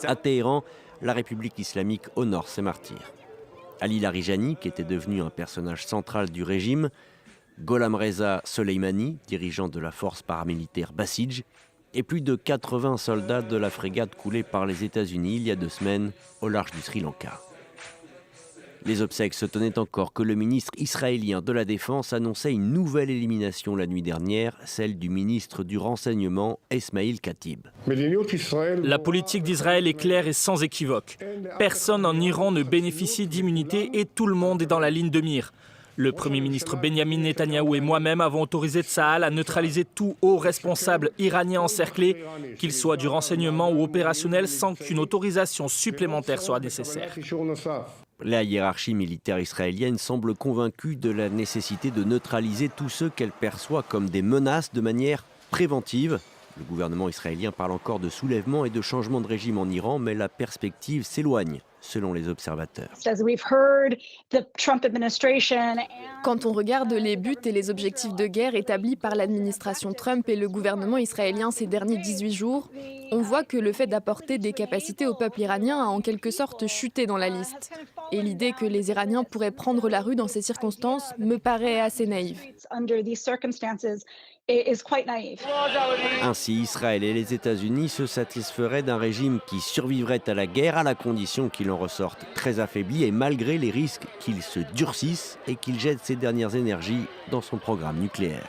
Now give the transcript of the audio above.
À Téhéran, la République islamique honore ses martyrs. Ali Larijani, qui était devenu un personnage central du régime, Gholam Reza Soleimani, dirigeant de la force paramilitaire Basij, et plus de 80 soldats de la frégate coulée par les États-Unis il y a 2 semaines au large du Sri Lanka. Les obsèques se tenaient encore que le ministre israélien de la Défense annonçait une nouvelle élimination la nuit dernière, celle du ministre du Renseignement, Esmaïl Katib. La politique d'Israël est claire et sans équivoque. Personne en Iran ne bénéficie d'immunité et tout le monde est dans la ligne de mire. Le Premier ministre Benyamin Netanyahou et moi-même avons autorisé Tsahal à neutraliser tout haut responsable iranien encerclé, qu'il soit du renseignement ou opérationnel, sans qu'une autorisation supplémentaire soit nécessaire. La hiérarchie militaire israélienne semble convaincue de la nécessité de neutraliser tous ceux qu'elle perçoit comme des menaces de manière préventive. Le gouvernement israélien parle encore de soulèvement et de changement de régime en Iran, mais la perspective s'éloigne, selon les observateurs. Quand on regarde les buts et les objectifs de guerre établis par l'administration Trump et le gouvernement israélien ces derniers 18 jours, on voit que le fait d'apporter des capacités au peuple iranien a en quelque sorte chuté dans la liste. Et l'idée que les Iraniens pourraient prendre la rue dans ces circonstances me paraît assez naïve. Ainsi, Israël et les États-Unis se satisferaient d'un régime qui survivrait à la guerre à la condition qu'il en ressorte très affaibli et malgré les risques qu'il se durcisse et qu'il jette ses dernières énergies dans son programme nucléaire.